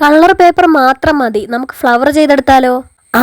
Colour paper മാത്രം മതി, നമുക്ക് ഫ്ലവർ ചെയ്തെടുത്താലോ?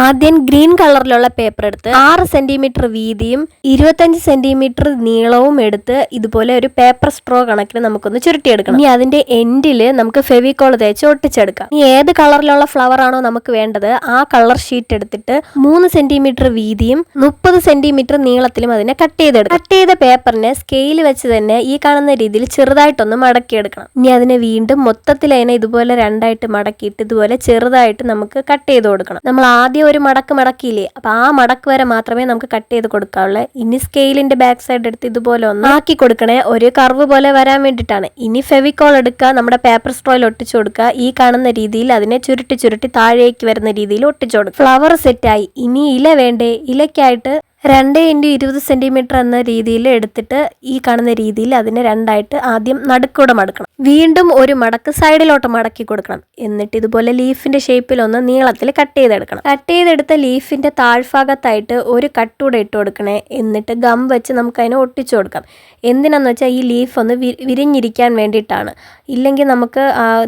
ആദ്യം ഗ്രീൻ കളറിലുള്ള പേപ്പർ എടുത്ത് 6 സെന്റിമീറ്റർ വീതിയും 25 സെന്റിമീറ്റർ നീളവും എടുത്ത് ഇതുപോലെ ഒരു പേപ്പർ സ്ട്രോ കണക്കിന് നമുക്കൊന്ന് ചുരുട്ടിയെടുക്കണം. ഇനി അതിന്റെ എൻഡില് നമുക്ക് ഫെവിക്കോൾ തേച്ച് ഒട്ടിച്ചെടുക്കാം. ഇനി ഏത് കളറിലുള്ള ഫ്ലവർ ആണോ നമുക്ക് വേണ്ടത് ആ കളർ ഷീറ്റ് എടുത്തിട്ട് 3 സെന്റിമീറ്റർ വീതിയും 30 സെന്റിമീറ്റർ നീളത്തിലും അതിനെ കട്ട് ചെയ്തെടുക്കാം. കട്ട് ചെയ്ത പേപ്പറിനെ സ്കെയിൽ വെച്ച് തന്നെ ഈ കാണുന്ന രീതിയിൽ ചെറുതായിട്ടൊന്ന് മടക്കിയെടുക്കണം. ഇനി അതിനെ വീണ്ടും മൊത്തത്തിൽ അതിനെ ഇതുപോലെ രണ്ടായിട്ട് മടക്കിയിട്ട് ഇതുപോലെ ചെറുതായിട്ട് നമുക്ക് കട്ട് ചെയ്ത് കൊടുക്കണം. നമ്മൾ ആദ്യം ഒരു മടക്കിയില്ലേ, അപ്പൊ ആ മടക്ക് വരെ മാത്രമേ നമുക്ക് കട്ട് ചെയ്ത് കൊടുക്കാവുള്ളൂ. ഇനി സ്കെയിലിന്റെ ബാക്ക് സൈഡ് എടുത്ത് ഇതുപോലെ ഒന്ന് ആക്കി കൊടുക്കണേ, ഒരു കർവ് പോലെ വരാൻ വേണ്ടിയിട്ടാണ്. ഇനി ഫെവിക്കോൾ എടുക്കുക, നമ്മുടെ പേപ്പർ സ്ട്രോയിൽ ഒട്ടിച്ചു കൊടുക്കുക. ഈ കാണുന്ന രീതിയിൽ അതിനെ ചുരുട്ടി താഴേക്ക് വരുന്ന രീതിയിൽ ഒട്ടിച്ചു കൊടുക്കുക. ഫ്ലവർ സെറ്റായി. ഇനി ഇല വേണ്ടേ? ഇലയ്ക്കായിട്ട് 2 × 20 സെന്റിമീറ്റർ എന്ന രീതിയിൽ എടുത്തിട്ട് ഈ കാണുന്ന രീതിയിൽ അതിനെ രണ്ടായിട്ട് ആദ്യം നടുക്കൂടെ മടക്കണം. വീണ്ടും ഒരു മടക്ക് സൈഡിലോട്ട് മടക്കി കൊടുക്കണം. എന്നിട്ട് ഇതുപോലെ ലീഫിന്റെ ഷേപ്പിൽ ഒന്ന് നീളത്തിൽ കട്ട് ചെയ്തെടുക്കണം. കട്ട് ചെയ്തെടുത്ത ലീഫിന്റെ താഴ്ഭാഗത്തായിട്ട് ഒരു കട്ടൂടെ ഇട്ട് കൊടുക്കണേ. എന്നിട്ട് ഗം വെച്ച് നമുക്ക് അതിനെ ഒട്ടിച്ചു കൊടുക്കാം. എന്തിനാന്ന് വെച്ചാൽ ഈ ലീഫ് ഒന്ന് വിരിഞ്ഞിരിക്കാൻ വേണ്ടിയിട്ടാണ്. ഇല്ലെങ്കിൽ നമുക്ക്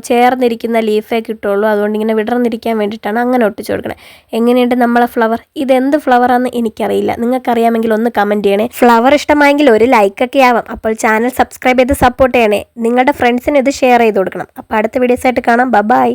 ചേർന്നിരിക്കുന്ന ലീഫേ കിട്ടുള്ളൂ. അതുകൊണ്ട് ഇങ്ങനെ വിടർന്നിരിക്കാൻ വേണ്ടിയിട്ടാണ് അങ്ങനെ ഒട്ടിച്ചു കൊടുക്കണേ. എങ്ങനെയുണ്ട് നമ്മളെ ഫ്ലവർ? ഇതെന്ത് ഫ്ലവറാണെന്ന് എനിക്കറിയില്ല, നിങ്ങൾക്കറിയാമെങ്കിൽ ഒന്ന് കമൻറ്റ് ചെയ്യണേ. ഫ്ലവർ ഇഷ്ടമായെങ്കിൽ ഒരു ലൈക്കൊക്കെ ആവാം. അപ്പോൾ ചാനൽ സബ്സ്ക്രൈബ് ചെയ്ത് സപ്പോർട്ട് ചെയ്യണേ. നിങ്ങളുടെ ഫ്രണ്ട്സിന് ഇത് ഷെയർ ചെയ്ത് കൊടുക്കണം. അപ്പോൾ അടുത്ത വീഡിയോസ് ആയിട്ട് കാണാം. ബൈ.